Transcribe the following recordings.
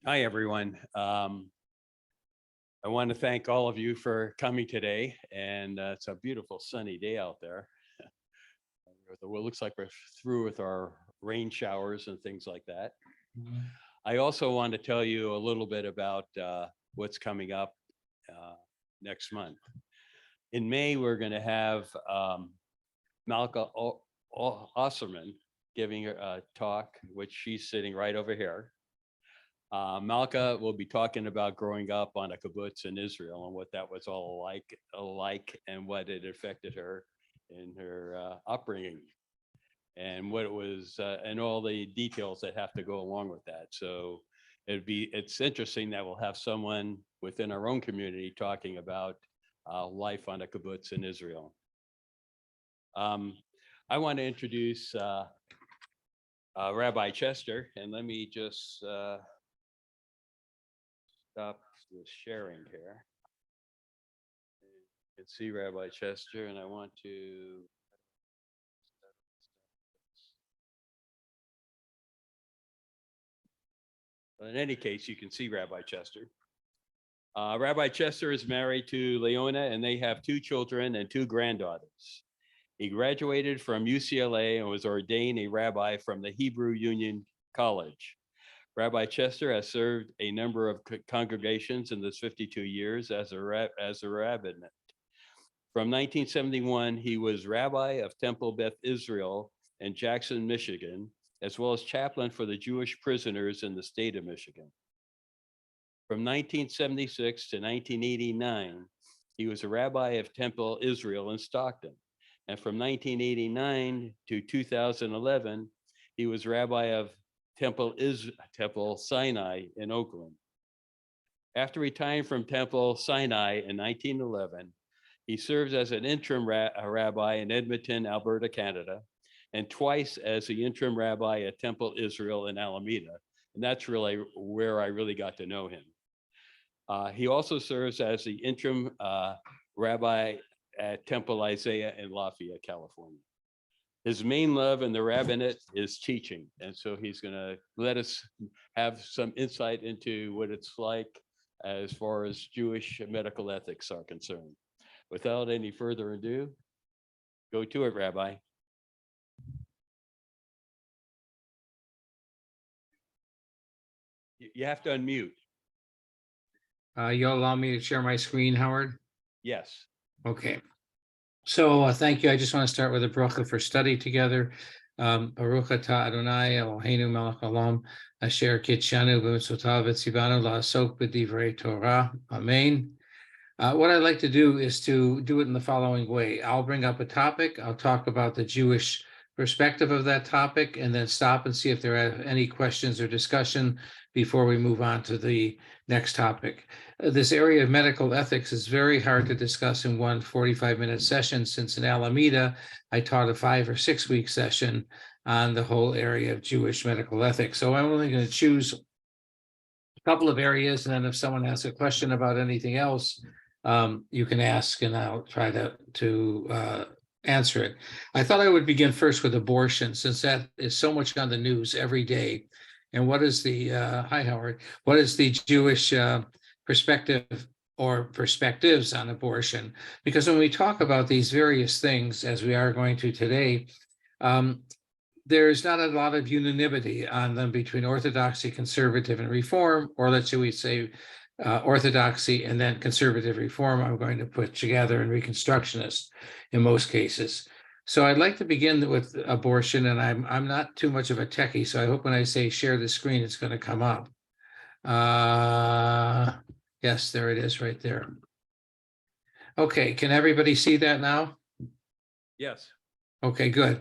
Hi, everyone. I want to thank all of you for coming today, and it's a beautiful sunny day out there. It looks like we're through with our rain showers and things like that. I also want to tell you a little bit about what's coming up next month. In May, we're going to have Malka Osserman giving a talk, which she's sitting right over here. Malka will be talking about growing up on a kibbutz in Israel and what that was all like and what it affected her in her upbringing and what it was and all the details that have to go along with that. So it's interesting that we'll have someone within our own community talking about life on a kibbutz in Israel. I want to introduce Rabbi Chester, and let me just stop the sharing here. You can see Rabbi Chester, and I want to. In any case, you can see Rabbi Chester. Rabbi Chester is married to Leona, and they have 2 children and 2 granddaughters. He graduated from UCLA and was ordained a rabbi from the Hebrew Union College. Rabbi Chester has served a number of congregations in this 52 years as a rabbinate. From 1971, he was rabbi of Temple Beth Israel in Jackson, Michigan, as well as chaplain for the Jewish prisoners in the state of Michigan. From 1976 to 1989, he was a rabbi of Temple Israel in Stockton. And from 1989 to 2011, he was rabbi of Temple Sinai in Oakland. After retiring from Temple Sinai in 1911, he served as an interim rabbi in Edmonton, Alberta, Canada, and twice as the interim rabbi at Temple Israel in Alameda. And that's really where I really got to know him. He also serves as the interim rabbi at Temple Isaiah in Lafayette, California. His main love in the rabbinate is teaching. And so he's going to let us have some insight into what it's like as far as Jewish medical ethics are concerned. Without any further ado, go to it, Rabbi. You have to unmute. You'll allow me to share my screen, Howard? Yes. Okay. So thank you. I just want to start with a bracha for study together. Baruch atah Adonai Eloheinu melech haolam asher kitshanu b'mitzvotav v'tzivanu la'asok b'divrei Torah. Amen. What I'd like to do is to do it in the following way. I'll bring up a topic. I'll talk about the Jewish perspective of that topic, and then stop and see if there are any questions or discussion before we move on to the next topic. This area of medical ethics is very hard to discuss in one 45-minute session, since in Alameda, I taught a 5 or 6 week session on the whole area of Jewish medical ethics. So I'm only going to choose a couple of areas, and then if someone has a question about anything else, you can ask, and I'll try to answer it. I thought I would begin first with abortion, since that is so much on the news every day. And what is the, hi Howard, what is the Jewish perspective or perspectives on abortion? Because when we talk about these various things, as we are going to today, there's not a lot of unanimity on them between orthodoxy, conservative, and reform, or let's say orthodoxy and then conservative reform. I'm going to put together in reconstructionist in most cases. So I'd like to begin with abortion, and I'm not too much of a techie, so I hope when I say share the screen, it's going to come up. Yes, there it is right there. Okay, can everybody see that now? Yes. Okay, good.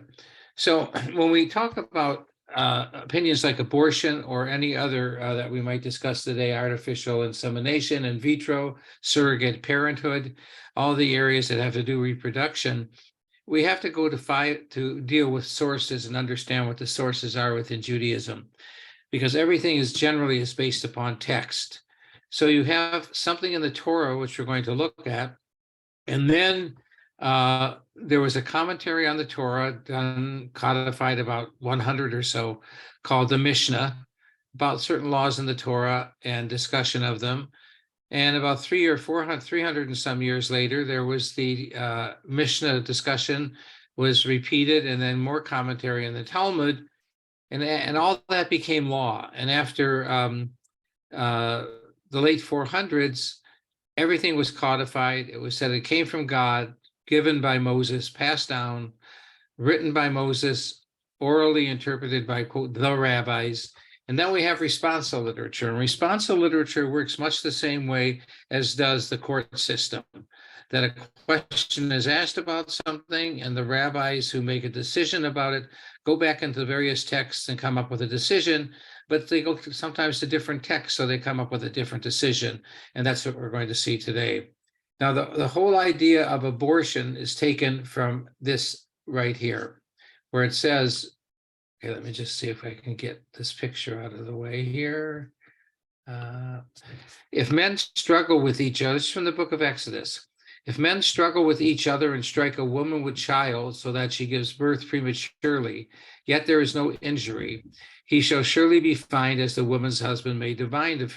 So when we talk about opinions like abortion or any other that we might discuss today, artificial insemination, in vitro, surrogate parenthood, all the areas that have to do reproduction, we have to go to deal with sources and understand what the sources are within Judaism, because everything is generally based upon text. So you have something in the Torah, which we're going to look at, and then there was a commentary on the Torah done, codified about 100 or so, called the Mishnah, about certain laws in the Torah and discussion of them. And about 300 and some years later, there was the Mishnah discussion was repeated, and then more commentary in the Talmud, and all that became law. And after the late 400s, everything was codified. It was said it came from God, given by Moses, passed down, written by Moses, orally interpreted by, quote, the rabbis. And then we have responsa literature. And responsa literature works much the same way as does the court system, that a question is asked about something, and the rabbis who make a decision about it go back into the various texts and come up with a decision, but they go sometimes to different texts, so they come up with a different decision. And that's what we're going to see today. Now, the whole idea of abortion is taken from this right here, where it says, okay, let me just see if I can get this picture out of the way here. If men struggle with each other, this is from the book of Exodus. If men struggle with each other and strike a woman with child so that she gives birth prematurely, yet there is no injury, he shall surely be fined as the woman's husband may demand of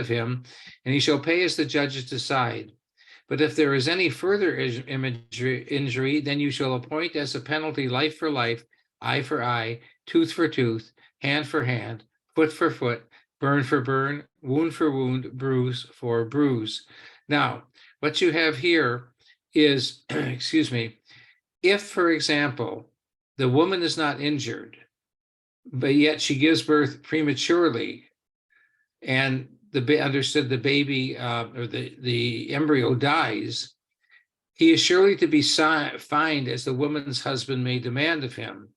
him, and he shall pay as the judges decide. But if there is any further injury, then you shall appoint as a penalty life for life, eye for eye, tooth for tooth, hand for hand, foot for foot, burn for burn, wound for wound, bruise for bruise. Now, what you have here is, excuse me, if, for example, the woman is not injured, but yet she gives birth prematurely, and the baby or the embryo dies, he is surely to be fined as the woman's husband may demand of him,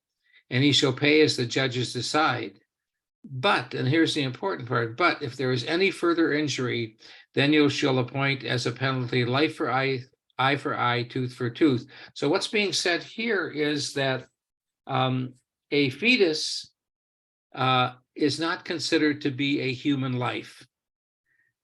and he shall pay as the judges decide. But, and here's the important part, but if there is any further injury, then you shall appoint as a penalty life for eye for eye, tooth for tooth. So what's being said here is that a fetus is not considered to be a human life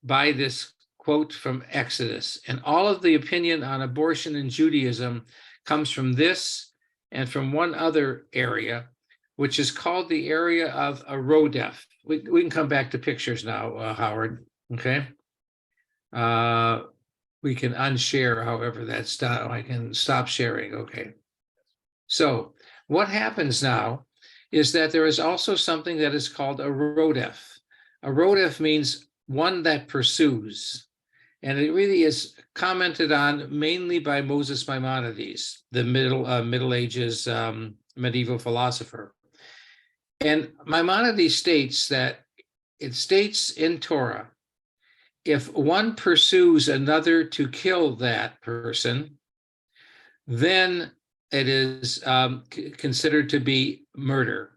by this quote from Exodus. And all of the opinion on abortion in Judaism comes from this and from one other area, which is called the area of a rodef. We can come back to pictures now, Howard, okay? We can unshare, however that's done. I can stop sharing, okay. So what happens now is that there is also something that is called a rodef. A rodef means one that pursues, and it really is commented on mainly by Moses Maimonides, the Middle Ages medieval philosopher. And Maimonides states that it states in Torah, if one pursues another to kill that person, then it is considered to be murder.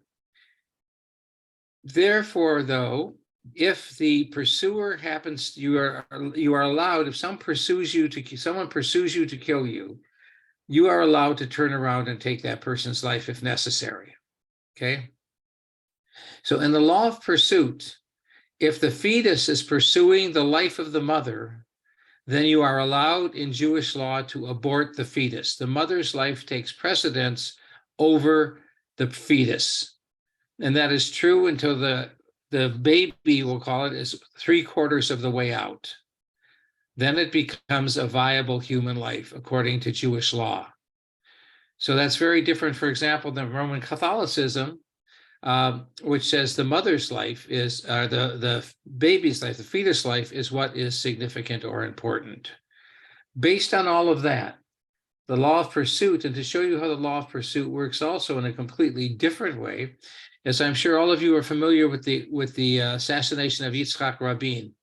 Therefore, though, if the pursuer happens, you are allowed, if someone pursues you to kill you, you are allowed to turn around and take that person's life if necessary. Okay. So in the law of pursuit, if the fetus is pursuing the life of the mother, then you are allowed in Jewish law to abort the fetus. The mother's life takes precedence over the fetus. And that is true until the baby, we'll call it, is 3/4 of the way out. Then it becomes a viable human life according to Jewish law. So that's very different, for example, than Roman Catholicism, which says the mother's life is, the baby's life, the fetus life is what is significant or important. Based on all of that, the law of pursuit, and to show you how the law of pursuit works also in a completely different way, as I'm sure all of you are familiar with the assassination of Yitzhak Rabin.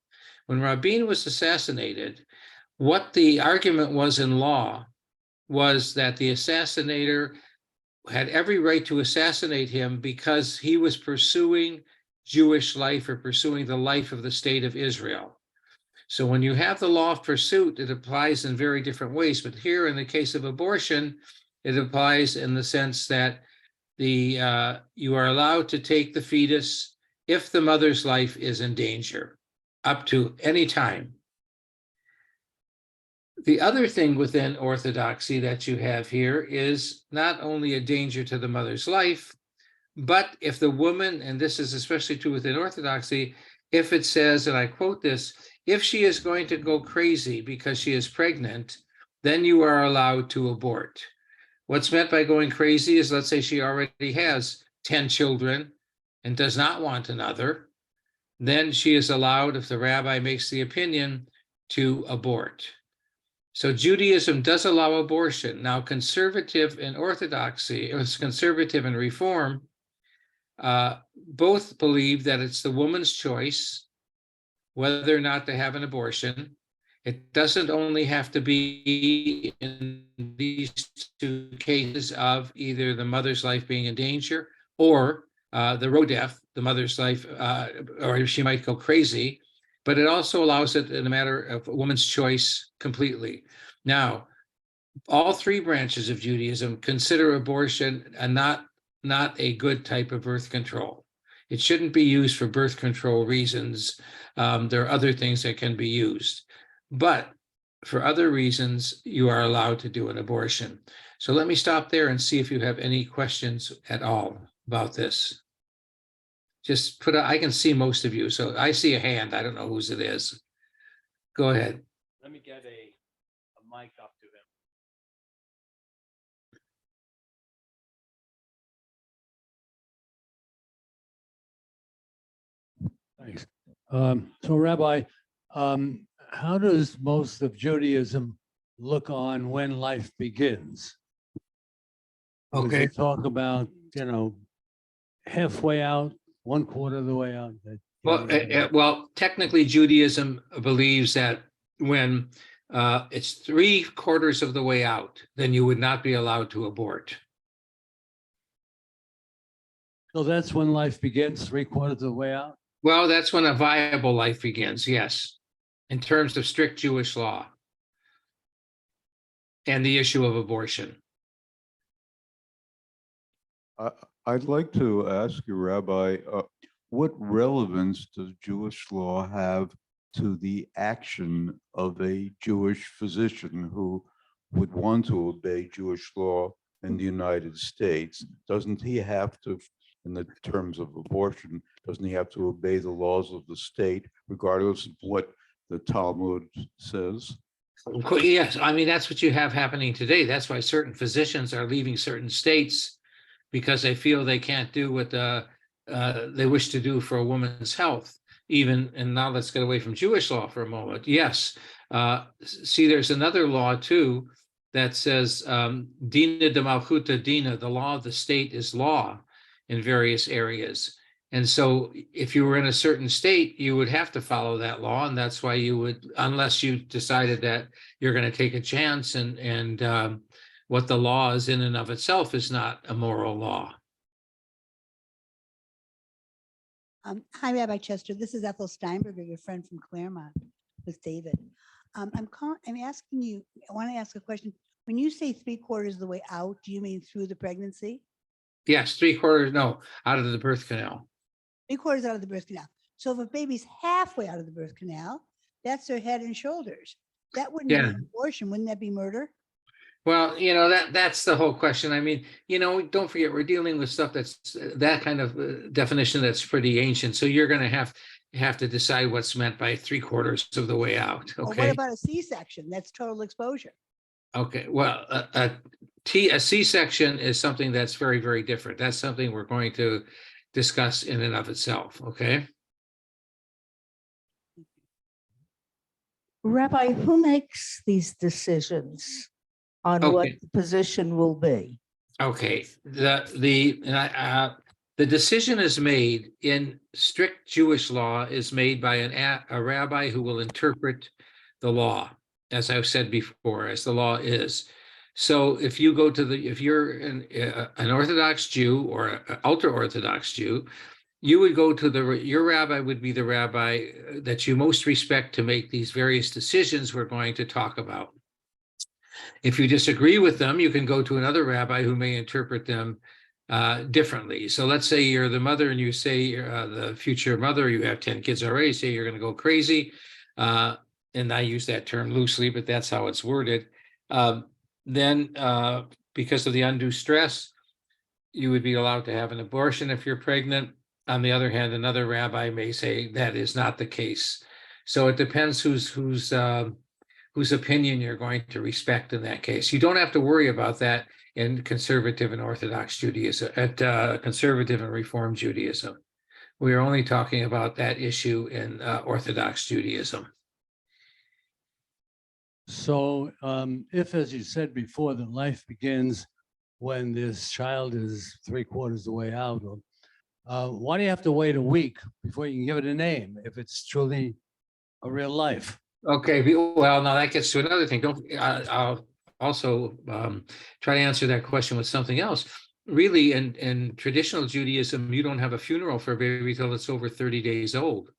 When Rabin was assassinated, what the argument was in law was that the assassinator had every right to assassinate him because he was pursuing Jewish life or pursuing the life of the state of Israel. So when you have the law of pursuit, it applies in very different ways. But here, in the case of abortion, it applies in the sense that you are allowed to take the fetus if the mother's life is in danger, up to any time. The other thing within Orthodoxy that you have here is not only a danger to the mother's life, But if the woman, and this is especially true within Orthodoxy, if it says, and I quote this, if she is going to go crazy because she is pregnant, then you are allowed to abort. What's meant by going crazy is, let's say she already has 10 children and does not want another, then she is allowed, if the rabbi makes the opinion, to abort. So Judaism does allow abortion. Now, conservative and orthodoxy, or conservative and reform, both believe that it's the woman's choice whether or not to have an abortion. It doesn't only have to be in these two cases of either the mother's life being in danger or the road death, the mother's life, or she might go crazy, but it also allows it in a matter of a woman's choice completely. Now, all three branches of Judaism consider abortion not a good type of birth control. It shouldn't be used for birth control reasons. There are other things that can be used, but for other reasons, you are allowed to do an abortion. So let me stop there and see if you have any questions at all about this. Just I can see most of you, so I see a hand. I don't know whose it is. Go ahead. Let me get a mic up to him. Thanks. So Rabbi, how does most of Judaism look on when life begins? Does Okay. it talk about, halfway out, 1/4 of the way out? Well, technically Judaism believes that when it's 3/4 of the way out, then you would not be allowed to abort. So that's when life begins, 3/4 of the way out? Well, that's when a viable life begins, yes, in terms of strict Jewish law and the issue of abortion. I'd like to ask you, Rabbi, what relevance does Jewish law have to the action of a Jewish physician who would want to obey Jewish law in the United States? Doesn't he have to, in the terms of abortion, doesn't he have to obey the laws of the state, regardless of what the Talmud says? Yes, I mean, that's what you have happening today. That's why certain physicians are leaving certain states because they feel they can't do what they wish to do for a woman's health. Even, and now let's get away from Jewish law for a moment. Yes, see, there's another law too that says Dina de Malchuta Dina, the law of the state is law in various areas. And so if you were in a certain state, you would have to follow that law. And that's why you would, unless you decided that you're going to take a chance and what the law is in and of itself is not a moral law. Hi, Rabbi Chester. This is Ethel Steinberger, your friend from Claremont with David. I'm asking you, I want to ask a question. When you say 3/4 of the way out, do you mean through the pregnancy? Yes, 3/4, no, out of the birth canal. 3/4 out of the birth canal. So if a baby's halfway out of the birth canal, that's their head and shoulders. That wouldn't be an abortion. Wouldn't that be murder? Well, that's the whole question. I mean, don't forget, we're dealing with stuff that's that kind of definition that's pretty ancient. So you're going to have to decide what's meant by 3/4 of the way out. Well, Okay. what about a C-section? That's total exposure. Okay. Well, a C-section is something that's very, very different. That's something we're going to discuss in and of itself. Okay. Rabbi, who makes these decisions on what Okay. the position will be? Okay, the decision is made in strict Jewish law is made by a rabbi who will interpret the law, as I've said before, as the law is. So if you go to if you're an Orthodox Jew or an ultra-Orthodox Jew, you would go to your rabbi would be the rabbi that you most respect to make these various decisions we're going to talk about. If you disagree with them, you can go to another rabbi who may interpret them differently. So let's say you're the mother and you say you're the future mother, you have 10 kids already, say you're going to go crazy. And I use that term loosely, but that's how it's worded. Then because of the undue stress, you would be allowed to have an abortion if you're pregnant. On the other hand, another rabbi may say that is not the case. So it depends whose opinion you're going to respect in that case. You don't have to worry about that in conservative and Orthodox Judaism, at conservative and Reform Judaism. We are only talking about that issue in Orthodox Judaism. So if, as you said before, that life begins when this child is 3/4 the way out, why do you have to wait a week before you can give it a name if it's truly a real life? Okay, well, now that gets to another thing. I'll also try to answer that question with something else. Really, in traditional Judaism, you don't have a funeral for a baby till it's over 30 days old,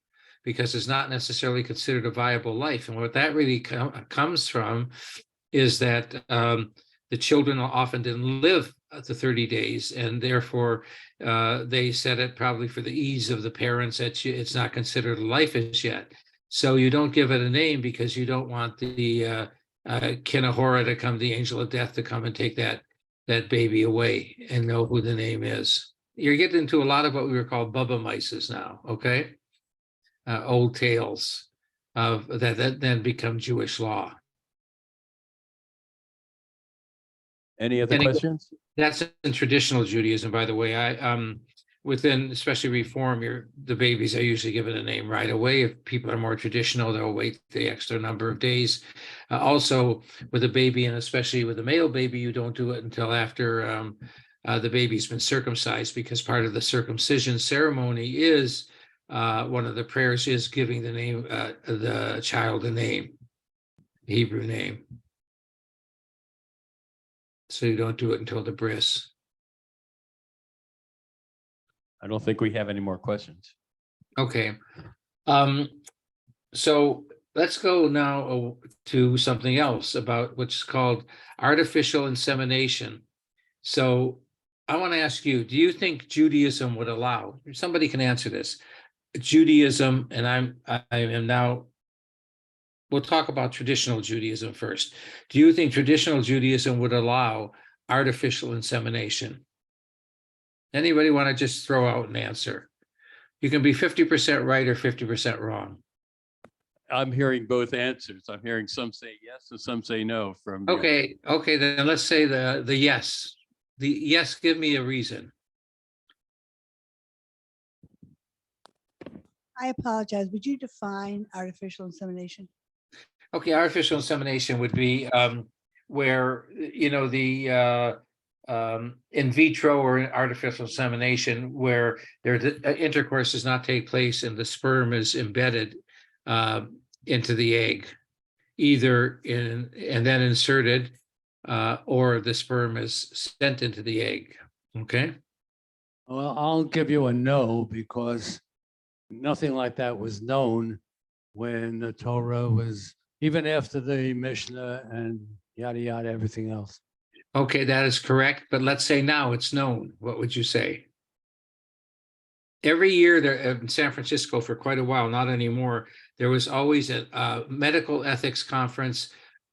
because it's not necessarily considered a viable life. And what that really comes from is that the children often didn't live the 30 days, and therefore they said it probably for the ease of the parents that it's not considered a life as yet. So you don't give it a name because you don't want the Kinahora to come, the angel of death, to come and take that baby away and know who the name is. You're getting into a lot of what we were called Bubba Mices now, okay? Old tales of that then become Jewish law. Any other And again, questions? That's in traditional Judaism, by the way. Within especially Reform, the babies are usually given a name right away. If people are more traditional, they'll wait the extra number of days. Also, with a baby, and especially with a male baby, you don't do it until after the baby's been circumcised, because part of the circumcision ceremony is one of the prayers is giving the name the child a name, Hebrew name. So you don't do it until the bris. I don't think we have any more questions. Okay. So let's go now to something else about what's called artificial insemination. So I want to ask you, do you think Judaism would allow, somebody can answer this, Judaism, and I am now, we'll talk about traditional Judaism first. Do you think traditional Judaism would allow artificial insemination? Anybody want to just throw out an answer? You can be 50% right or 50% wrong. I'm hearing both answers. I'm hearing some say yes and some say no from. you. Okay, then let's say the yes. The yes, give me a reason. I apologize. Would you define artificial insemination? Okay, artificial insemination would be where, you know, the in vitro or artificial insemination, where the intercourse does not take place and the sperm is embedded into the egg, either and then inserted, or the sperm is sent into the egg. Okay. Well, I'll give you a no, because nothing like that was known when the Torah was, even after the Mishnah and yada, yada, everything else. Okay, that is correct. But let's say now it's known. What would you say? Every year there in San Francisco for quite a while, not anymore, there was always a medical ethics conference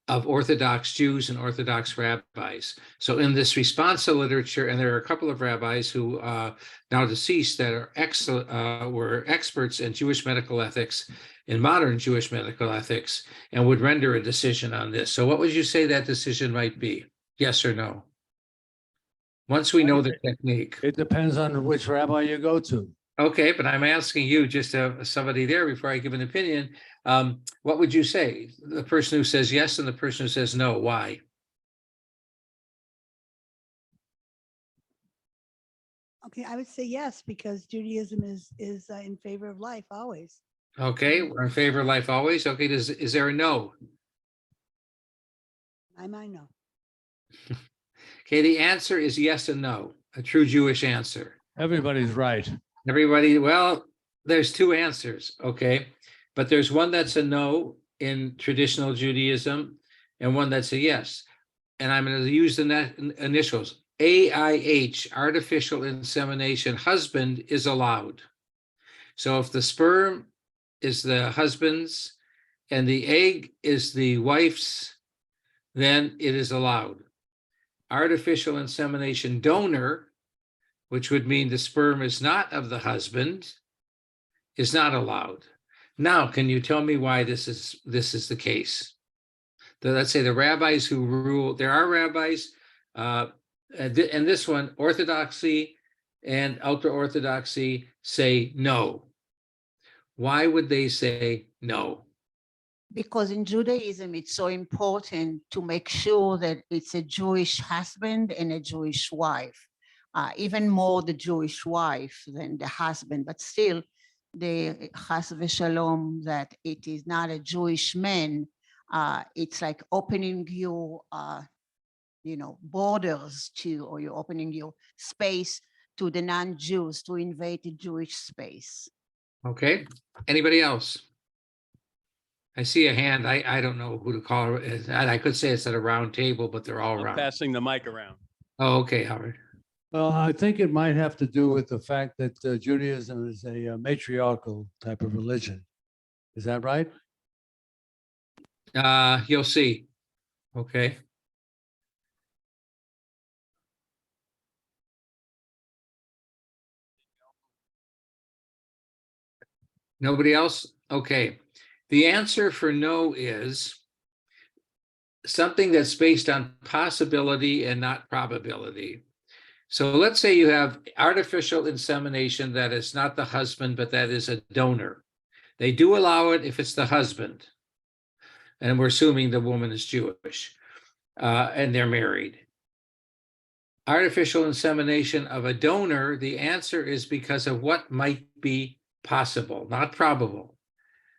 of Orthodox Jews and Orthodox rabbis. So in this response to literature, and there are a couple of rabbis who now deceased that are were experts in Jewish medical ethics, in modern Jewish medical ethics, and would render a decision on this. So what would you say that decision might be? Yes or no? Once we know the technique. It depends on which rabbi you go to. Okay, but I'm asking you, just somebody there before I give an opinion, what would you say? The person who says yes and the person who says no, why? Okay, I would say yes, because Judaism is in favor of life always. Okay, we're in favor of life always. Okay, is there a no? I might know. Okay, the answer is yes and no, a true Jewish answer. Everybody's right. Everybody, well, there's two answers, okay? But there's one that's a no in traditional Judaism and one that's a yes. And I'm going to use the initials. AIH, artificial insemination, husband is allowed. So if the sperm is the husband's and the egg is the wife's, then it is allowed. Artificial insemination donor which would mean the sperm is not of the husband, is not allowed. Now, can you tell me why this is the case? Let's say the rabbis who rule, there are rabbis, and this one, Orthodoxy and ultra-Orthodoxy say no. Why would they say no? Because in Judaism, it's so important to make sure that it's a Jewish husband and a Jewish wife, even more the Jewish wife than the husband, but still the chas v'shalom that it is not a Jewish man. It's like opening your, borders to, or you're opening your space to the non-Jews to invade the Jewish space. Okay, anybody else? I see a hand. I don't know who to call. And I could say it's at a round table, but they're all I'm round. passing the mic around. Oh, okay, Howard. Well, I think it might have to do with the fact that Judaism is a matriarchal type of religion. Is that right? You'll see. Okay. Nobody else? Okay. The answer for no is something that's based on possibility and not probability. So let's say you have artificial insemination that is not the husband, but that is a donor. They do allow it if it's the husband. And we're assuming the woman is Jewish and they're married. Artificial insemination of a donor, the answer is because of what might be possible, not probable.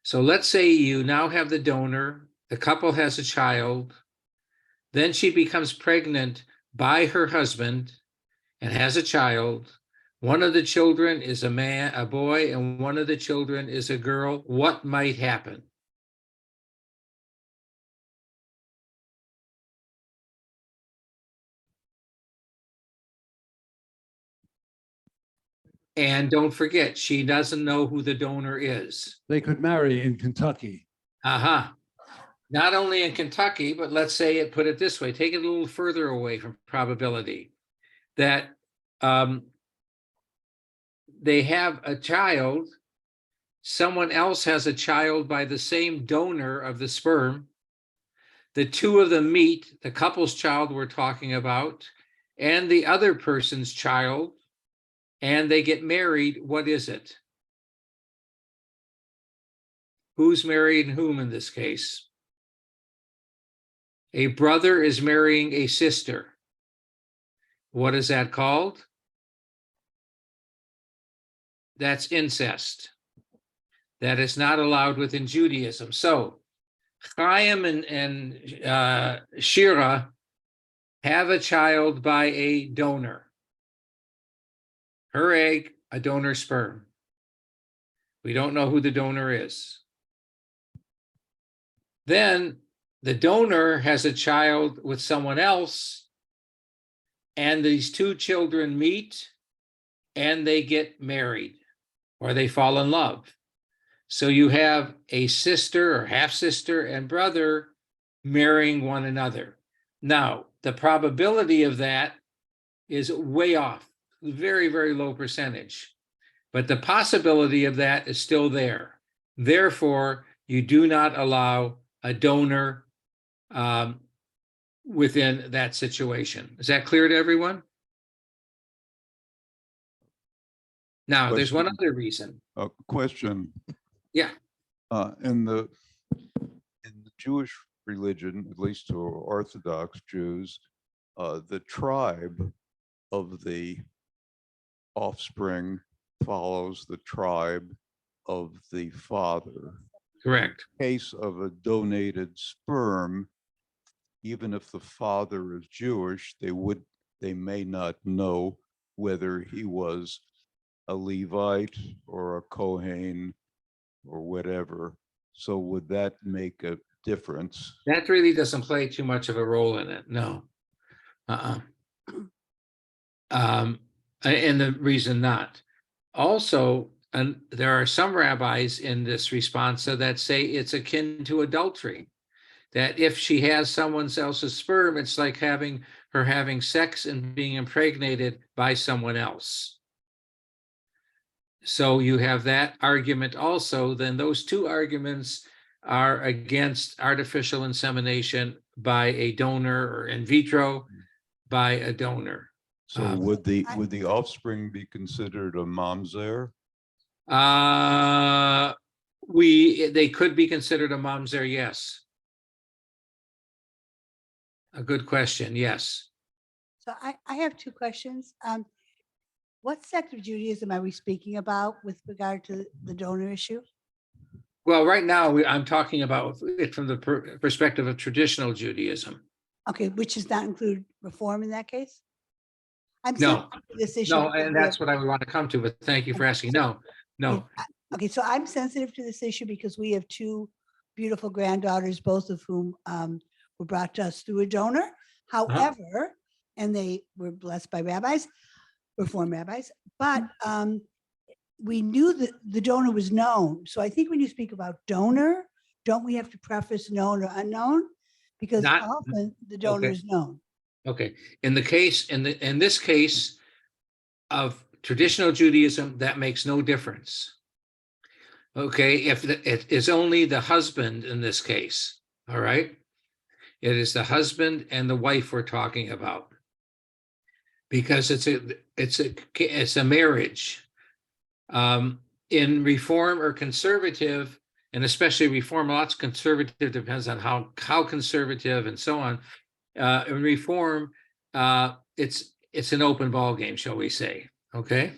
So let's say you now have the donor, the couple has a child, then she becomes pregnant by her husband and has a child. One of the children is a boy, and one of the children is a girl. What might happen? And don't forget, she doesn't know who the donor is. They could marry in Kentucky. Not only in Kentucky, but let's say it, put it this way, take it a little further away from probability, that they have a child, someone else has a child by the same donor of the sperm. The two of them meet, the couple's child we're talking about, and the other person's child, and they get married. What is it? Who's marrying whom in this case? A brother is marrying a sister. What is that called? That's incest. That is not allowed within Judaism. So Chaim and Shira have a child by a donor. Her egg, a donor sperm. We don't know who the donor is. Then the donor has a child with someone else, and these two children meet and they get married or they fall in love. So you have a sister or half sister and brother marrying one another. Now, the probability of that is way off, very, very low percentage, but the possibility of that is still there. Therefore, you do not allow a donor within that situation. Is that clear to everyone? Now, there's one other reason. A question. Yeah. In the Jewish religion, at least to Orthodox Jews, the tribe of the offspring follows the tribe of the father. Correct. In case of a donated sperm, even if the father is Jewish, they may not know whether he was a Levite or a Kohen or whatever. So would that make a difference? That really doesn't play too much of a role in it. No. And the reason not. Also, and there are some rabbis in this responsa that say it's akin to adultery. That if she has someone else's sperm, it's like having her having sex and being impregnated by someone else. So you have that argument also. Then those two arguments are against artificial insemination by a donor or in vitro by a donor. So would the offspring be considered a mamzer? They could be considered a mamzer, yes. A good question, yes. So I have two questions. What sect of Judaism are we speaking about with regard to the donor issue? Well, right now, I'm talking about it from the perspective of traditional Judaism. Okay, which does not include reform in that case? I'm No, sensitive to this issue. no, because and we that's have- what I would want to come to, but thank you for asking. No, no. Okay, so I'm sensitive to this issue because we have two beautiful granddaughters, both of whom were brought to us through a donor. However, and they were blessed by rabbis, reform rabbis, but we knew that the donor was known. So I think when you speak about donor, don't we have to preface known or unknown? Because Not- often the donor okay. is known. Okay, in this case of traditional Judaism, that makes no difference. Okay, if it is only the husband in this case, all right? It is the husband and the wife we're talking about. Because it's a marriage. In reform or conservative, and especially reform, lots of conservative depends on how conservative and so on. In reform, it's an open ball game, shall we say? Okay.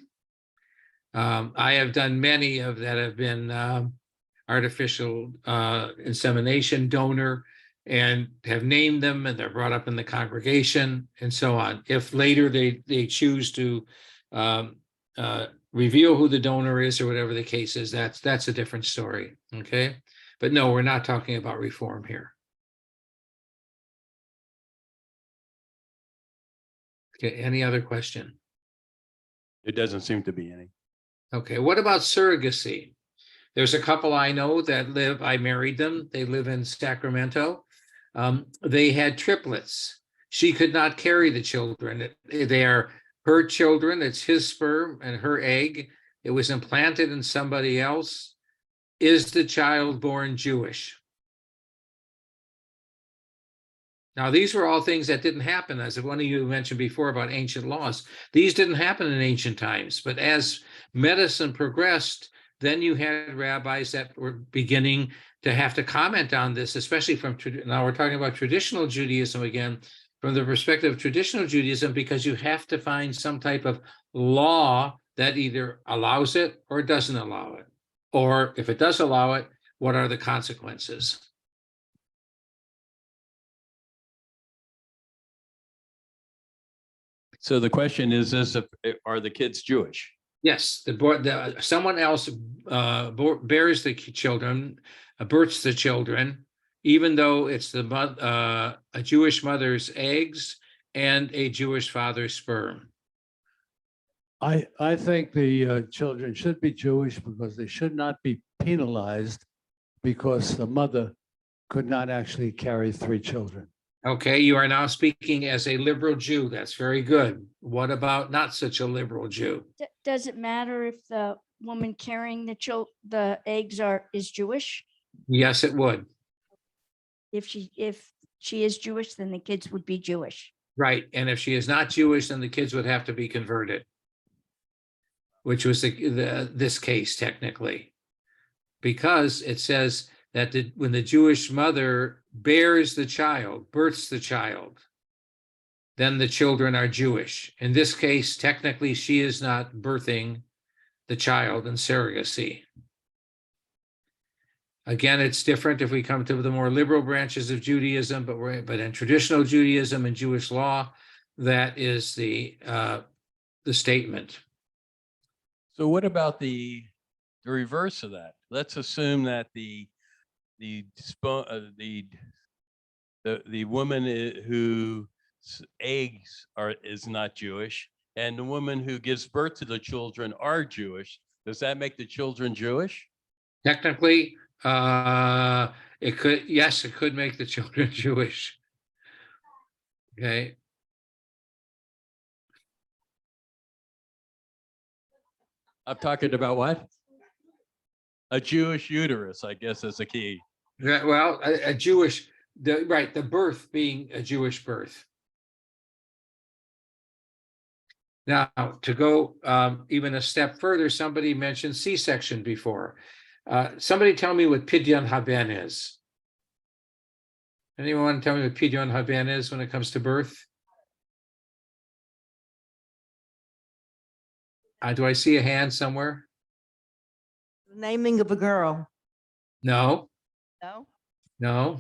I have done many of that have been artificial insemination donor and have named them, and they're brought up in the congregation and so on. If later they choose to reveal who the donor is or whatever the case is, that's a different story. Okay. But no, we're not talking about reform here. Okay, any other question? It doesn't seem to be any. Okay, what about surrogacy? There's a couple I know that live, I married them. They live in Sacramento. They had triplets. She could not carry the children. They are her children. It's his sperm and her egg. It was implanted in somebody else. Is the child born Jewish? Now, these were all things that didn't happen, as one of you mentioned before about ancient laws. These didn't happen in ancient times, but as medicine progressed, then you had rabbis that were beginning to have to comment on this, especially from, now we're talking about traditional Judaism again, from the perspective of traditional Judaism, because you have to find some type of law that either allows it or doesn't allow it. Or if it does allow it, what are the consequences? So the question is this, are the kids Jewish? Yes, someone else bears the children, births the children, even though it's a Jewish mother's eggs and a Jewish father's sperm. I think the children should be Jewish because they should not be penalized because the mother could not actually carry 3 children. Okay, you are now speaking as a liberal Jew. That's very good. What about not such a liberal Jew? Does it matter if the woman carrying the eggs is Jewish? Yes, it would. If she is Jewish, then the kids would be Jewish. Right, and if she is not Jewish, then the kids would have to be converted, which was this case technically, because it says that when the Jewish mother bears the child, births the child, then the children are Jewish. In this case, technically, she is not birthing the child in surrogacy. Again, it's different if we come to the more liberal branches of Judaism, but in traditional Judaism and Jewish law, that is the statement. So what about the reverse of that? Let's assume that the woman whose eggs is not Jewish, and the woman who gives birth to the children are Jewish. Does that make the children Jewish? Technically, it could, yes, it could make the children Jewish. Okay. I'm talking about what? A Jewish uterus, I guess is the key. Yeah, well, a Jewish, the birth being a Jewish birth. Now, to go even a step further, somebody mentioned C-section before. Somebody tell me what Pidyon Haben is. Anyone want to tell me what Pidyon Haben is when it comes to birth? Do I see a hand somewhere? Naming of a girl. No, No? no.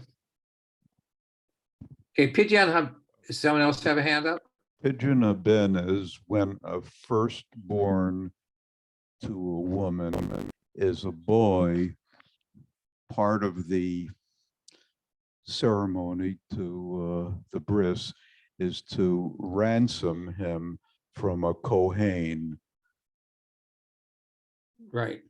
Okay, Pidyon Haben, does someone else have a hand up? Pigeon Ben is when a firstborn to a woman is a boy. Part of the ceremony to the bris is to ransom him from a Kohen. Right.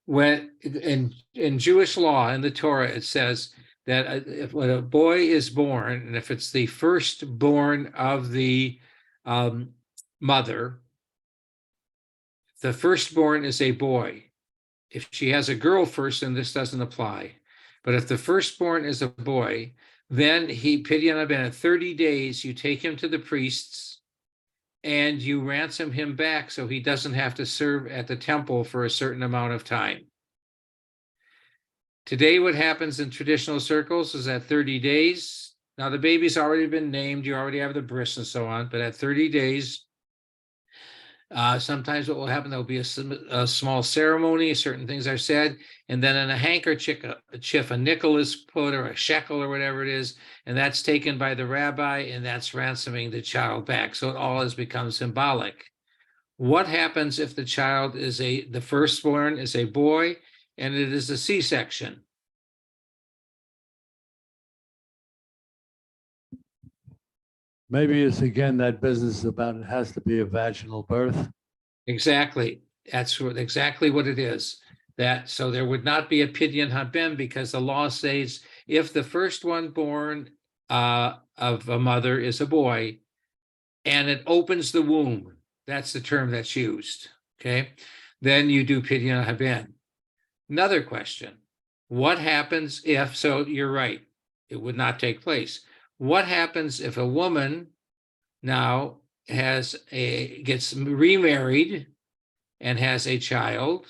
When in Jewish law, in the Torah, it says that if when a boy is born, and if it's the firstborn of the mother, the firstborn is a boy. If she has a girl first, then this doesn't apply. But if the firstborn is a boy, then Pidyon Haben, at 30 days, you take him to the priests and you ransom him back so he doesn't have to serve at the temple for a certain amount of time. Today, what happens in traditional circles is at 30 days, now the baby's already been named, you already have the bris and so on, but at 30 days, sometimes what will happen, there'll be a small ceremony, certain things are said, and then in a handkerchief, a nickel is put, or a shekel, or whatever it is, and that's taken by the rabbi, and that's ransoming the child back. So it all has become symbolic. What happens if the child is the firstborn is a boy, and it is a C-section? Maybe it's again that business about it has to be a vaginal birth. Exactly. That's exactly what it is. So there would not be a Pidyon Haben because the law says if the first one born of a mother is a boy and it opens the womb, that's the term that's used, okay? Then you do Pidyon Haben. Another question, what happens if, so you're right, it would not take place. What happens if a woman now gets remarried and has a child,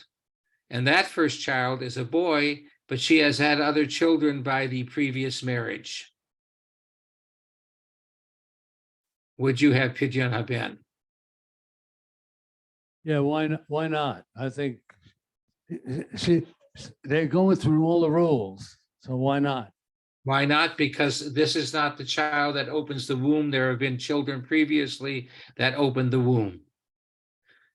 and that first child is a boy, but she has had other children by the previous marriage? Would you have Pidyon Haben? Yeah, why not? I think they're going through all the rules, so why not? Why not? Because this is not the child that opens the womb. There have been children previously that opened the womb.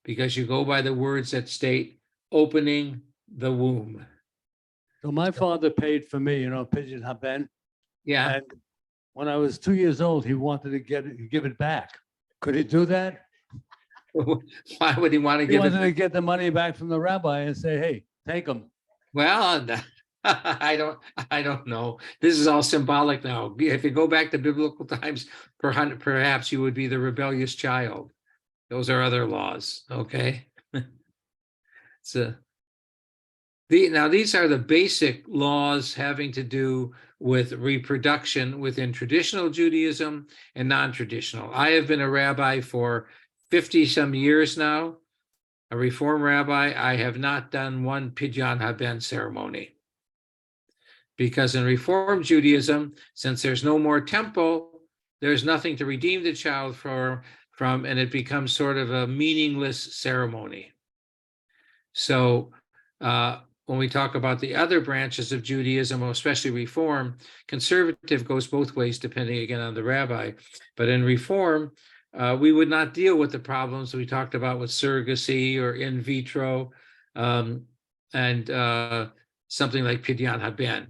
Because you go by the words that state opening the womb. So my father paid for me, Pidyon Haben. Yeah. And when I was 2 years old, he wanted to give it back. Could he do that? Why would he want to He give wanted it? to get the money back from the rabbi and say, hey, take them. Well, I don't know. This is all symbolic now. If you go back to biblical times, perhaps you would be the rebellious child. Those are other laws, okay? Now these are the basic laws having to do with reproduction within traditional Judaism and non-traditional. I have been a rabbi for 50 some years now, a Reform rabbi. I have not done one Pidyon Haben ceremony. Because in Reform Judaism, since there's no more temple, there's nothing to redeem the child from, and it becomes sort of a meaningless ceremony. So when we talk about the other branches of Judaism, especially Reform, conservative goes both ways, depending again on the rabbi. But in Reform, we would not deal with the problems we talked about with surrogacy or in vitro and something like Pidyon Haben.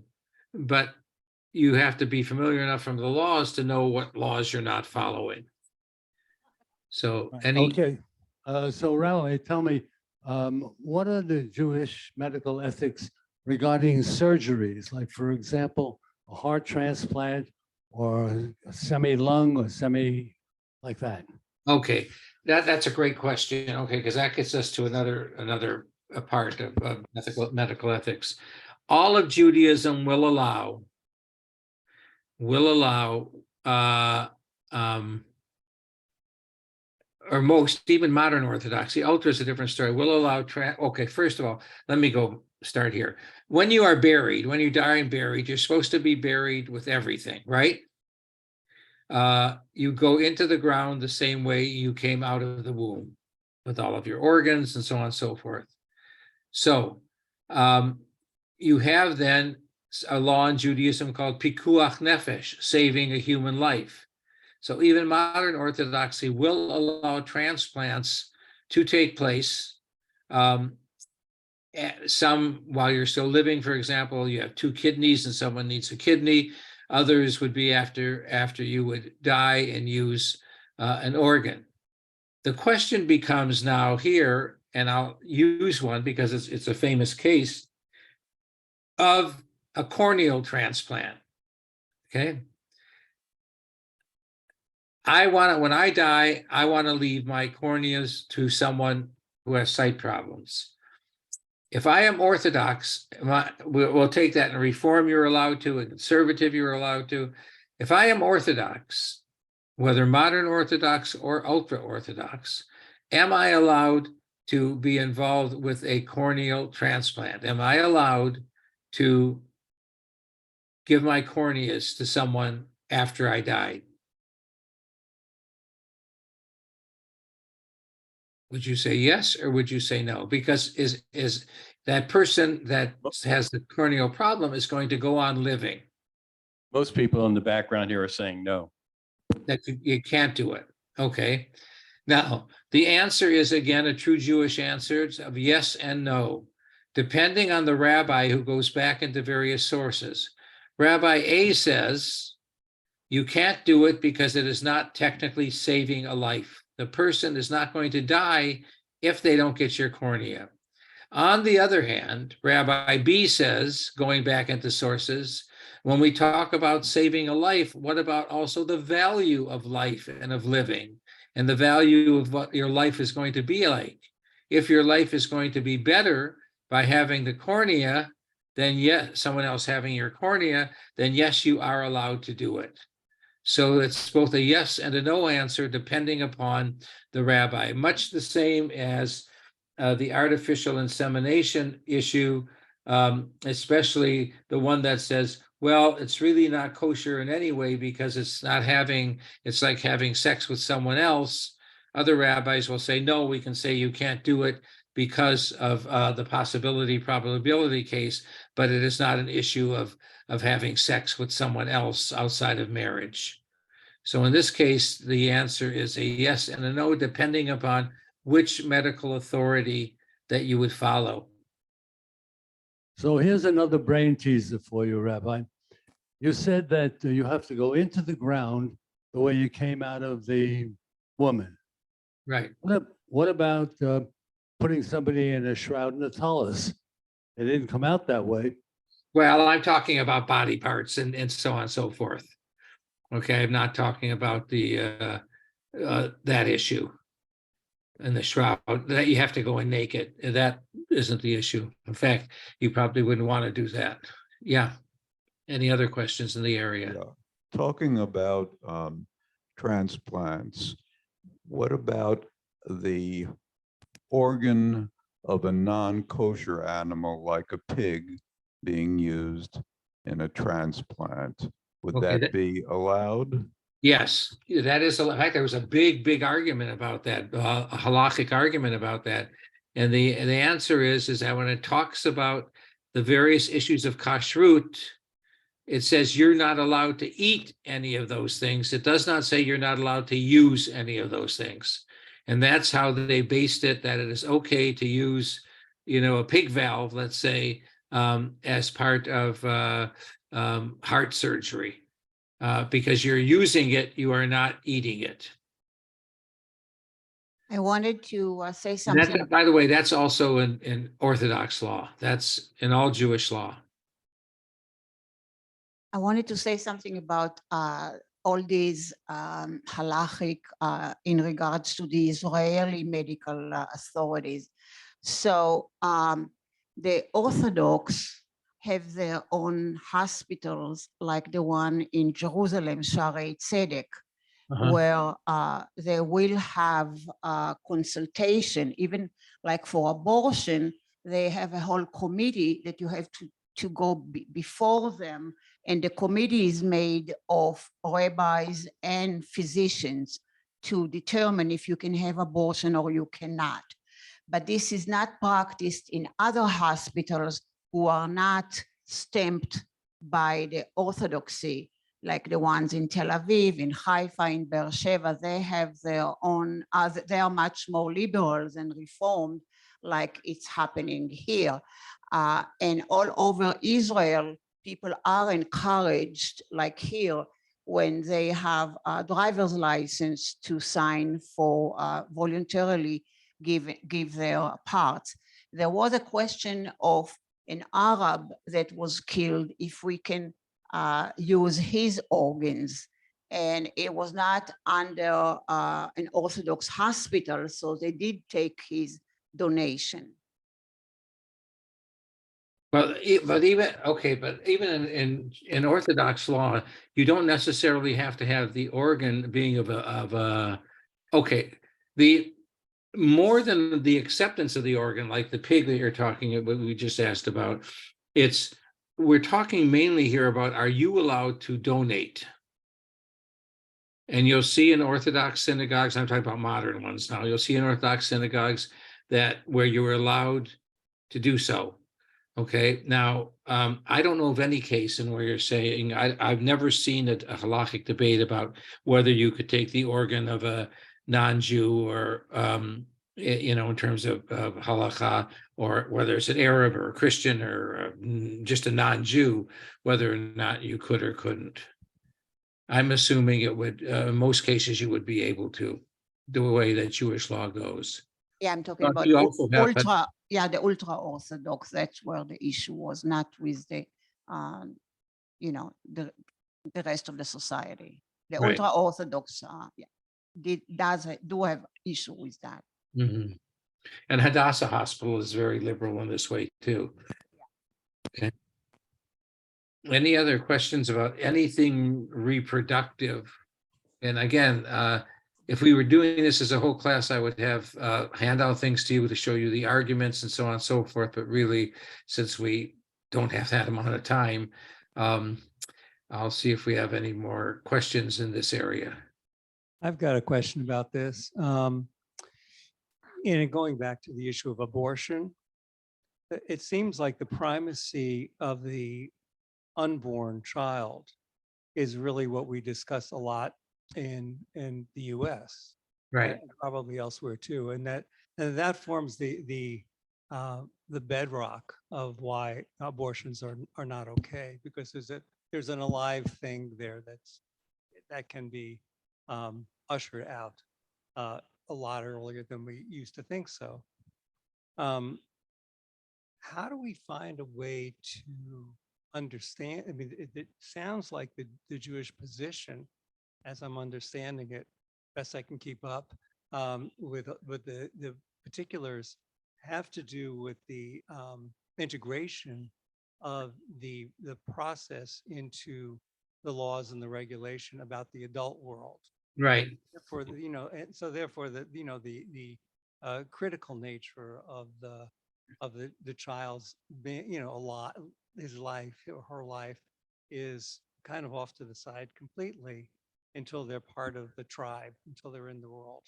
But you have to be familiar enough from the laws to know what laws you're not following. So Okay. So Rabbi, tell me, what are the Jewish medical ethics regarding surgeries? Like, for example, a heart transplant or a semi-lung or like that? Okay, that's a great question. Okay, because that gets us to another part of medical ethics. All of Judaism will allow uh, um, or most, even modern Orthodoxy, ultra is a different story, will allow, okay, first of all, let me start here. When you are buried, when you die and buried, you're supposed to be buried with everything, right? You go into the ground the same way you came out of the womb, with all of your organs and so on and so forth. So you have then a law in Judaism called pikuach nefesh, saving a human life. So even modern Orthodoxy will allow transplants to take place. Some, while you're still living, for example, you have 2 kidneys and someone needs a kidney. Others would be after you would die and use an organ. The question becomes now here, and I'll use one because it's a famous case of a corneal transplant. Okay. When I die, I want to leave my corneas to someone who has sight problems. If I am Orthodox, we'll take that in Reform, you're allowed to, and Conservative, you're allowed to. If I am Orthodox, whether modern Orthodox or ultra Orthodox, am I allowed to be involved with a corneal transplant? Am I allowed to give my corneas to someone after I died? Would you say yes, or would you say no? Because is that person that has the corneal problem is going to go on living. Most people in the background here are saying no. That you can't do it. Okay. Now, the answer is, again, a true Jewish answer of yes and no, depending on the rabbi who goes back into various sources. Rabbi A says, you can't do it because it is not technically saving a life. The person is not going to die if they don't get your cornea. On the other hand, Rabbi B says, going back into sources, when we talk about saving a life, what about also the value of life and of living, and the value of what your life is going to be like? If your life is going to be better by having the cornea, then yes, someone else having your cornea, then yes, you are allowed to do it. So it's both a yes and a no answer, depending upon the rabbi, much the same as the artificial insemination issue, especially the one that says, well, it's really not kosher in any way because it's like having sex with someone else. Other rabbis will say, no, we can say you can't do it because of the probability case, but it is not an issue of having sex with someone else outside of marriage. So in this case, the answer is a yes and a no, depending upon which medical authority that you would follow. So here's another brain teaser for you, Rabbi. You said that you have to go into the ground the way you came out of the woman. Right. What about putting somebody in a shroud and a tallis? It didn't come out that way. Well, I'm talking about body parts and so on and so forth. Okay, I'm not talking about the that issue and the shroud, that you have to go in naked. That isn't the issue. In fact, you probably wouldn't want to do that. Yeah. Any other questions in the area? Yeah. Talking about transplants, what about the organ of a non-kosher animal like a pig being used in a transplant? Would Okay, that be allowed? Yes, that is, in fact, there was a big argument about that, a halakhic argument about that. And the answer is that when it talks about the various issues of kashrut, it says you're not allowed to eat any of those things. It does not say you're not allowed to use any of those things. And that's how they based it, that it is okay to use, a pig valve, let's say, as part of heart surgery. Because you're using it, you are not eating it. I wanted to say And something. by the way, that's also in Orthodox law. That's in all Jewish law. I wanted to say something about all these halachic in regards to the Israeli medical authorities. So the Orthodox have their own hospitals, like the one in Jerusalem, Shaarei Tzedek, where they will have consultation, even like for abortion, they have a whole committee that you have to go before them. And the committee is made of rabbis and physicians to determine if you can have abortion or you cannot. But this is not practiced in other hospitals who are not stamped by the Orthodoxy, like the ones in Tel Aviv, in Haifa, in Beersheba. They have their own, they are much more liberal and reformed, like it's happening here. And all over Israel, people are encouraged, like here, when they have a driver's license, to sign for voluntarily give their parts. There was a question of an Arab that was killed, if we can use his organs. And it was not under an Orthodox hospital, so they did take his donation. But even in Orthodox law, you don't necessarily have to have the organ being the more than the acceptance of the organ, like the pig that you're talking about, we just asked about. We're talking mainly here about, are you allowed to donate? And you'll see in Orthodox synagogues, I'm talking about modern ones now, you'll see in Orthodox synagogues that where you're allowed to do so. Okay, now, I don't know of any case in where you're saying, I've never seen a halachic debate about whether you could take the organ of a non-Jew or, in terms of halakha, or whether it's an Arab or a Christian or just a non-Jew, whether or not you could or couldn't. I'm assuming it would, in most cases, you would be able to, the way that Jewish law goes. Yeah, I'm talking about You also have, the ultra Orthodox. That's where the issue was, not with the, the rest of the society. The Right. ultra Orthodox, do have issue with that. Mhm. And Hadassah Hospital is very liberal in this way too. Okay. Any other questions about anything reproductive? And again, if we were doing this as a whole class, I would have hand out things to you to show you the arguments and so on and so forth. But really, since we don't have that amount of time, I'll see if we have any more questions in this area. I've got a question about this. Going back to the issue of abortion, it seems like the primacy of the unborn child is really what we discuss a lot in the US. Right. And probably elsewhere too. And that forms the bedrock of why abortions are not okay, because there's an alive thing there that can be ushered out a lot earlier than we used to think so. How do we find a way to understand? I mean, it sounds like the Jewish position, as I'm understanding it, best I can keep up, with the particulars, have to do with the integration of the process into the laws and the regulation about the adult world. Right. For and so therefore the critical nature of the child's being, his life or her life is kind of off to the side completely until they're part of the tribe, until they're in the world.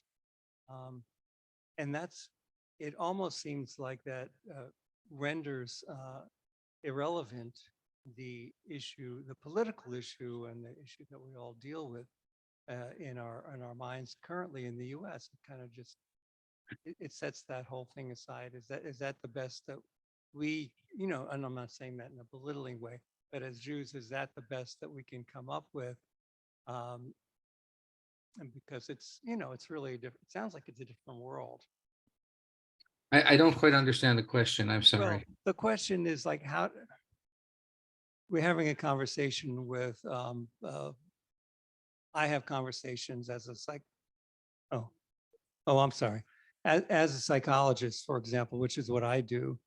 And it almost seems like that renders irrelevant the issue, the political issue, and the issue that we all deal with in our minds currently in the US. It kind of just, it sets that whole thing aside. Is that the best that we, and I'm not saying that in a belittling way, but as Jews, is that the best that we can come up with? And because it's, it's really a different, it sounds like it's a different world. I don't quite understand the question. I'm Well, sorry. the question is like, how we're having a conversation with I have conversations as a oh, I'm sorry. As a psychologist, for example, which is what I do,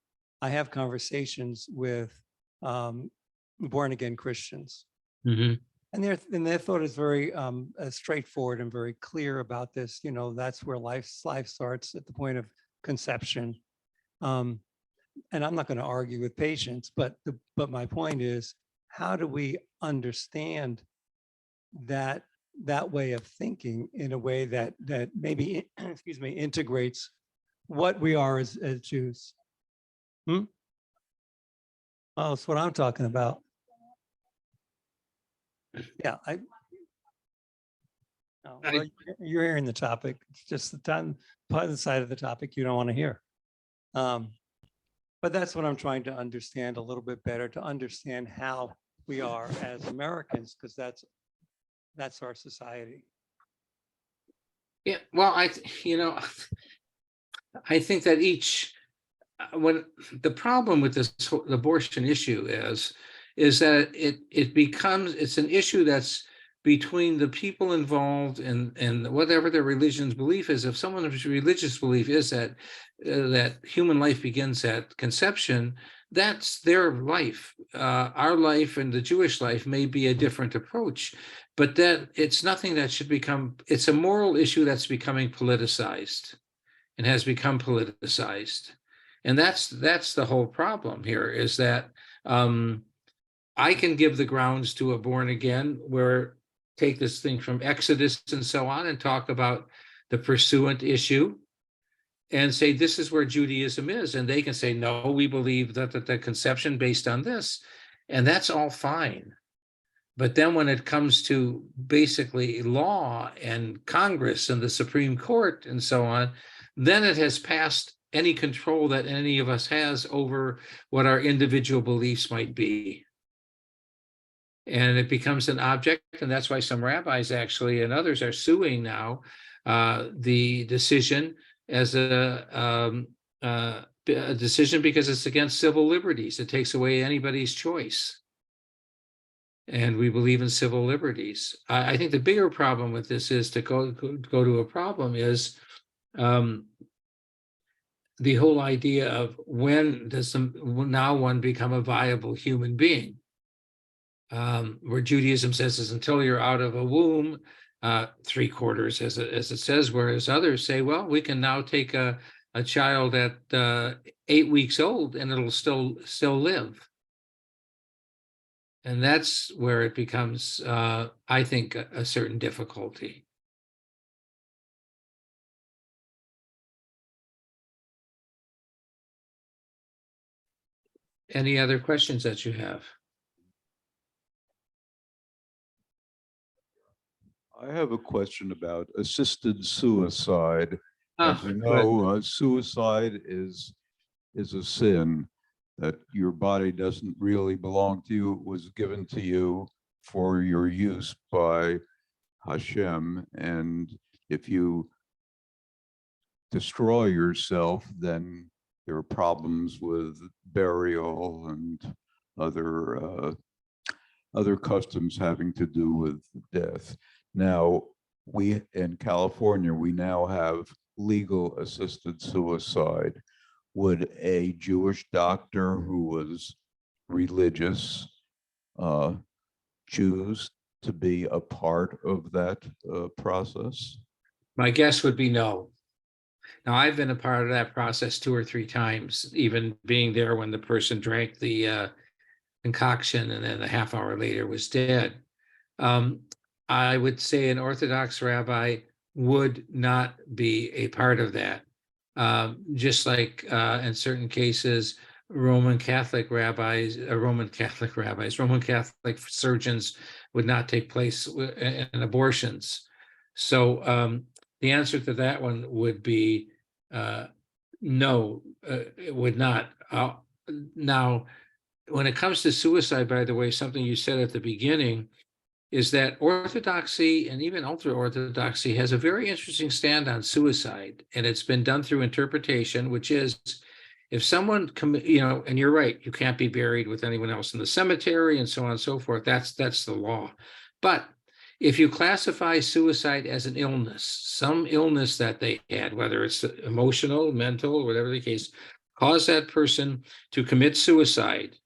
I have conversations with born again Christians. Mhm. And their thought is very straightforward and very clear about this. That's where life starts at the point of conception. And I'm not going to argue with patients, but my point is, how do we understand that way of thinking in a way that maybe excuse me, integrates what we are as Jews? Oh, that's what I'm talking about. Yeah, well, you're hearing the topic. It's just the part of the side of the topic you don't want to hear. But that's what I'm trying to understand a little bit better, to understand how we are as Americans, because that's our society. Yeah, well, I think that when the problem with this whole abortion issue is that it's an issue that's between the people involved and whatever their religion's belief is. If someone's religious belief is that human life begins at conception, that's their life. Our life and the Jewish life may be a different approach, but that it's nothing that should become. It's a moral issue that's becoming politicized, and has become politicized, and that's the whole problem here. Is that I can give the grounds to a born again where take this thing from Exodus and so on and talk about the pursuant issue and say, this is where Judaism is. And they can say, no, we believe that the conception based on this, and that's all fine. But then when it comes to basically law and Congress and the Supreme Court and so on, then it has passed any control that any of us has over what our individual beliefs might be. And it becomes an object, and that's why some rabbis actually and others are suing now the decision as a decision because it's against civil liberties. It takes away anybody's choice. And we believe in civil liberties. I think the bigger problem with this is to go to a problem is the whole idea of when does now one become a viable human being? Where Judaism says is until you're out of a womb, 3/4 as it says, whereas others say, well, we can now take a child at 8 weeks old and it'll still live. And that's where it becomes, I think, a certain difficulty. Any other questions that you have? I have a question about assisted suicide. As you Good. know, suicide is a sin that your body doesn't really belong to you. It was given to you for your use by Hashem. And if you destroy yourself, then there are problems with burial and other customs having to do with death. Now, we in California, we now have legal assisted suicide. Would a Jewish doctor who was religious choose to be a part of that process? My guess would be no. Now, I've been a part of that process 2 or 3 times, even being there when the person drank the concoction and then a half hour later was dead. I would say an Orthodox rabbi would not be a part of that. Just like in certain cases, Roman Catholic surgeons would not take place in abortions. So the answer to that one would be no, it would not. Now, when it comes to suicide, by the way, something you said at the beginning is that Orthodoxy and even ultra-Orthodoxy has a very interesting stand on suicide, and it's been done through interpretation, which is if someone, and you're right, you can't be buried with anyone else in the cemetery and so on and so forth. That's the law. But if you classify suicide as an illness, some illness that they had, whether it's emotional, mental, whatever the case, cause that person to commit suicide,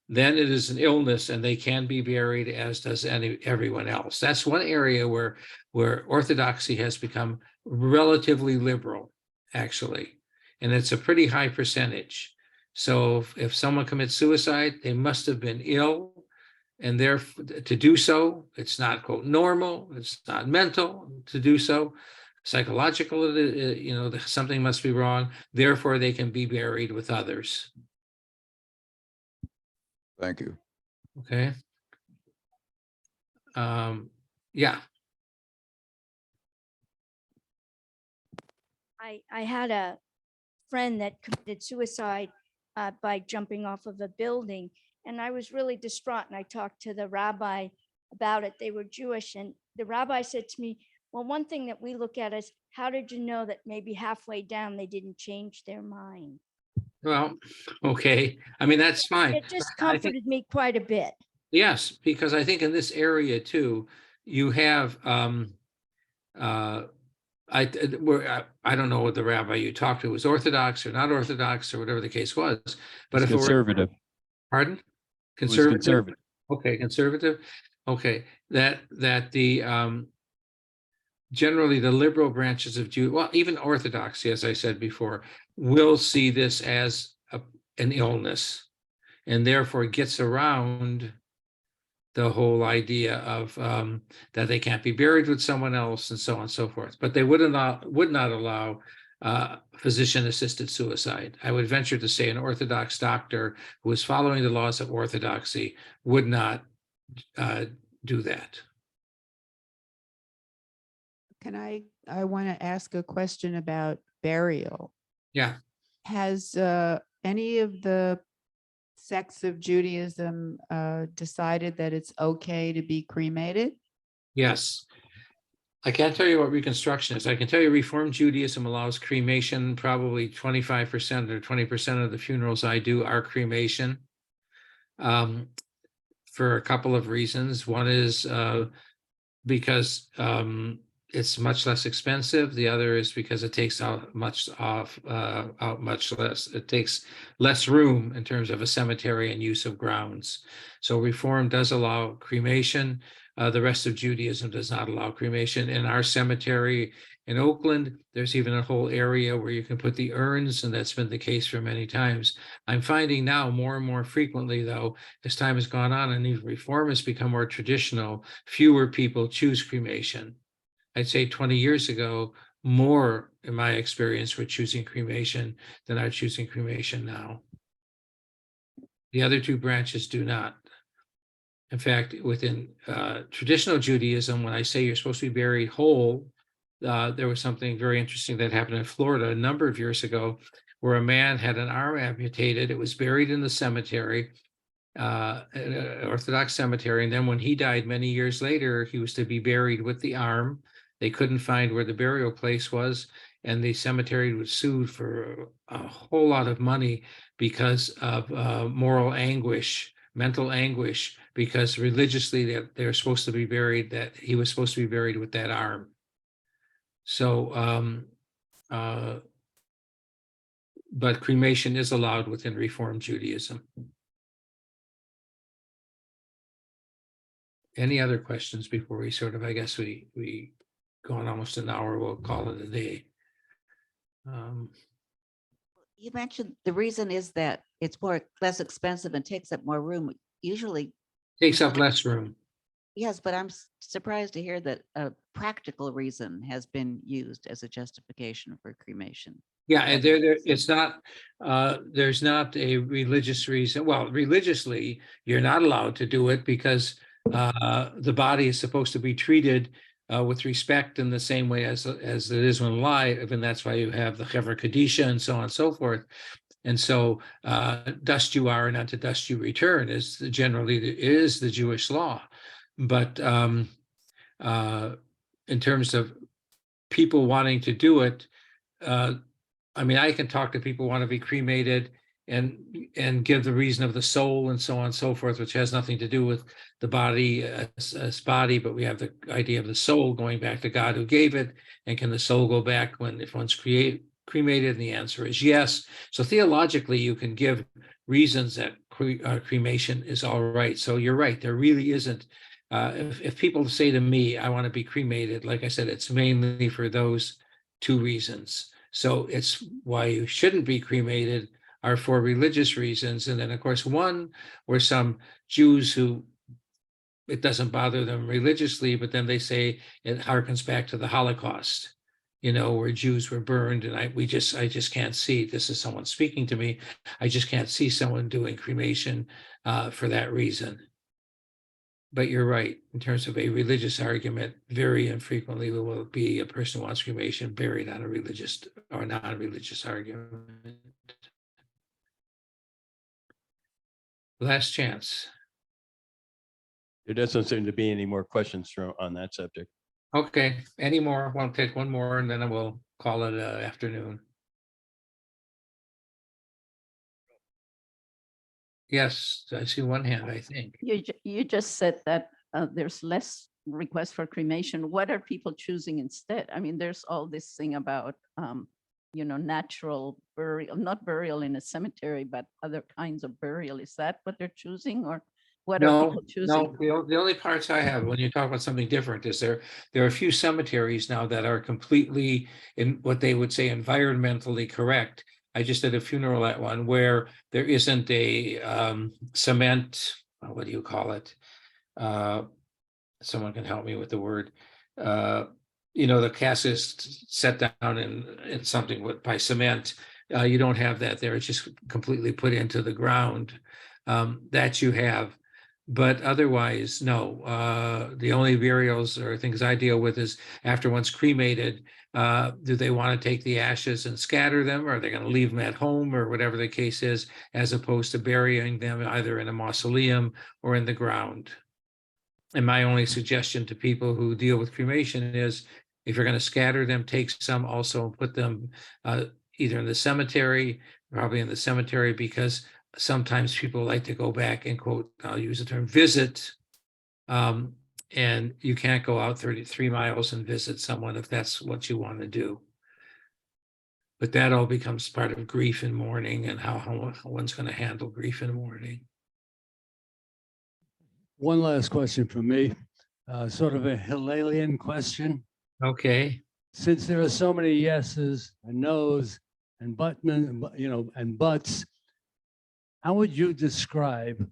then it is an illness and they can be buried as does everyone else. That's one area where Orthodoxy has become relatively liberal, actually. And it's a pretty high percentage. So if someone commits suicide, they must have been ill. And therefore, to do so, it's not, quote, normal, it's not mental to do so. Psychological, something must be wrong. Therefore, they can be buried with others. Thank you. Okay. Yeah, I had a friend that committed suicide by jumping off of a building, and I was really distraught. And I talked to the rabbi about it. They were Jewish, and the rabbi said to me, "Well, one thing that we look at is how did you know that maybe halfway down they didn't change their mind?" well, okay. I mean, that's fine. It just I think- comforted me quite a bit. Yes, because I think in this area too, you have I don't know what the rabbi you talked to was Orthodox or not Orthodox or whatever the case was, but if it were, Conservative. pardon? It was Conservative? conservative. Okay, conservative. Okay, that the generally the liberal branches of Jew, well, even Orthodoxy, as I said before, will see this as an illness, and therefore gets around the whole idea of that they can't be buried with someone else and so on and so forth. But they would not allow physician-assisted suicide. I would venture to say an Orthodox doctor who is following the laws of Orthodoxy would not do that. I want to ask a question about burial. Yeah. Has any of the sects of Judaism decided that it's okay to be cremated? Yes. I can't tell you what Reconstruction is. I can tell you Reform Judaism allows cremation. Probably 25% or 20% of the funerals I do are cremation, for a couple of reasons. One is because it's much less expensive. The other is because it takes out much less. It takes less room in terms of a cemetery and use of grounds. So Reform does allow cremation. The rest of Judaism does not allow cremation. In our cemetery in Oakland, there's even a whole area where you can put the urns, and that's been the case for many times. I'm finding now more and more frequently, though, as time has gone on and Reform has become more traditional, fewer people choose cremation. I'd say 20 years ago, more, in my experience, were choosing cremation than are choosing cremation now. The other two branches do not. In fact, within traditional Judaism, when I say you're supposed to be buried whole, there was something very interesting that happened in Florida a number of years ago, where a man had an arm amputated. It was buried in the cemetery, an Orthodox cemetery. And then when he died many years later, he was to be buried with the arm. They couldn't find where the burial place was, and the cemetery was sued for a whole lot of money because of moral anguish, mental anguish, because religiously they're supposed to be buried, that he was supposed to be buried with that arm. So, but cremation is allowed within Reform Judaism. Any other questions before we sort of, I guess we gone almost an hour, we'll call it a day. You mentioned the reason is that it's less expensive and takes up more room. Usually Takes up less room. yes, but I'm surprised to hear that a practical reason has been used as a justification for cremation. Yeah, and it's not, there's not a religious reason. Well, religiously, you're not allowed to do it because the body is supposed to be treated with respect in the same way as it is when alive, and that's why you have the Chevra Kadisha and so on and so forth. And so dust you are and unto dust you return is generally is the Jewish law. But in terms of people wanting to do it, I mean, I can talk to people who want to be cremated, and give the reason of the soul and so on and so forth, which has nothing to do with the body as body, but we have the idea of the soul going back to God who gave it. And can the soul go back if one's cremated? And the answer is yes. So theologically, you can give reasons that cremation is all right. So you're right. There really isn't. If people say to me, I want to be cremated, like I said, it's mainly for those two reasons. So it's why you shouldn't be cremated are for religious reasons. And then, of course, one were some Jews who it doesn't bother them religiously, but then they say it harkens back to the Holocaust, where Jews were burned. And I just can't see, this is someone speaking to me, I just can't see someone doing cremation for that reason. But you're right, in terms of a religious argument, very infrequently will be a person who wants cremation buried on a religious or non-religious argument. Last chance. There doesn't seem to be any more questions on that subject. Okay, any more? We'll take one more and then I will call it afternoon. Yes, I see one hand, I think. You just said that there's less requests for cremation. What are people choosing instead? I mean, there's all this thing about, natural burial, not burial in a cemetery, but other kinds of burial. Is that what they're choosing, or what are No, people choosing? no, the only parts I have when you talk about something different is there are a few cemeteries now that are completely in what they would say environmentally correct. I just did a funeral at one where there isn't a cement, what do you call it? Someone can help me with the word. The casket is set down in something by cement. You don't have that there. It's just completely put into the ground. That you have. But otherwise, no. The only burials or things I deal with is after one's cremated, do they want to take the ashes and scatter them, or are they going to leave them at home, or whatever the case is, as opposed to burying them either in a mausoleum or in the ground. And my only suggestion to people who deal with cremation is, if you're going to scatter them, take some also and put them either in the cemetery, probably in the cemetery, because sometimes people like to go back and, quote, I'll use the term, visit. And you can't go out 33 miles and visit someone if that's what you want to do. But that all becomes part of grief and mourning, and how one's going to handle grief and mourning. One last question from me, sort of a Hillelian question. Okay. Since there are so many yeses and nos and and buts, how would you describe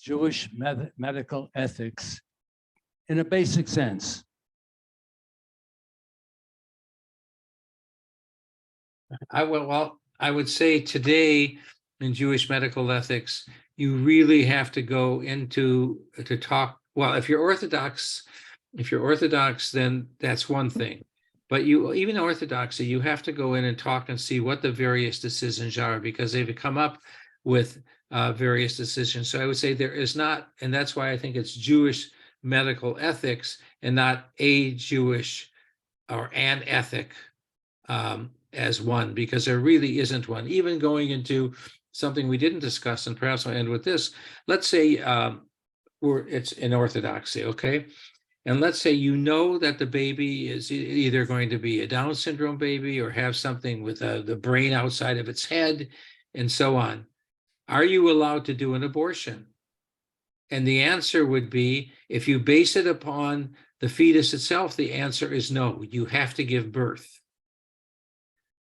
Jewish medical ethics in a basic sense? I would say today in Jewish medical ethics, you really have to go into to talk. Well, if you're Orthodox, then that's one thing. But even Orthodoxy, you have to go in and talk and see what the various decisions are, because they've come up with various decisions. So I would say there is not, and that's why I think it's Jewish medical ethics and not a Jewish or an ethic as one, because there really isn't one. Even going into something we didn't discuss, and perhaps I'll end with this. Let's say it's in Orthodoxy, okay? And let's say that the baby is either going to be a Down syndrome baby or have something with the brain outside of its head and so on. Are you allowed to do an abortion? And the answer would be, if you base it upon the fetus itself, the answer is no. You have to give birth.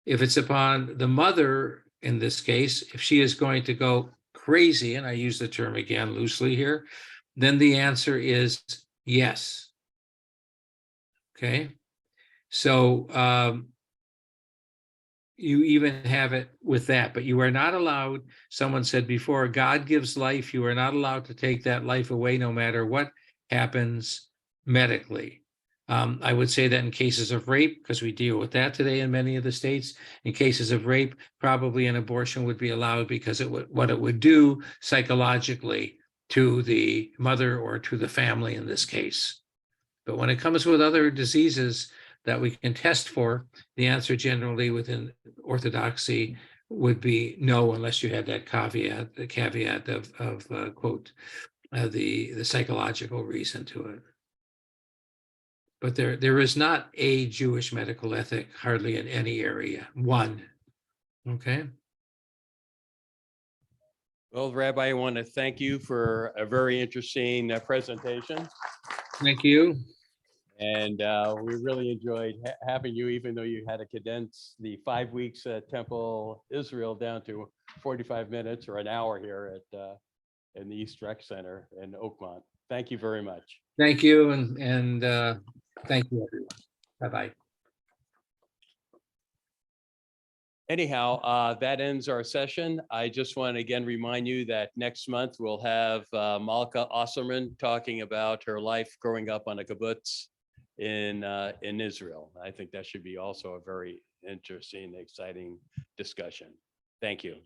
If it's upon the mother, in this case, if she is going to go crazy, and I use the term again loosely here, then the answer is yes. Okay. So you even have it with that, but you are not allowed, someone said before, God gives life, you are not allowed to take that life away no matter what happens medically. I would say that in cases of rape, because we deal with that today in many of the states, in cases of rape, probably an abortion would be allowed, because what it would do psychologically to the mother or to the family in this case. But when it comes with other diseases that we can test for, the answer generally within Orthodoxy would be no, unless you had that caveat, the caveat of quote, the psychological reason to it. But there is not a Jewish medical ethic hardly in any area, one. Okay, Well, Rabbi, I want to thank you for a very interesting presentation. thank you. And we really enjoyed having you, even though you had to condense the 5 weeks at Temple Israel down to 45 minutes or an hour here at in the East Rec Center in Oakmont. Thank you very much. Thank you, and thank you, everyone. Bye-bye. Anyhow, that ends our session. I just want to again remind you that next month we'll have Malka Osserman talking about her life growing up on a kibbutz in Israel. I think that should be also a very interesting, exciting discussion. Thank you.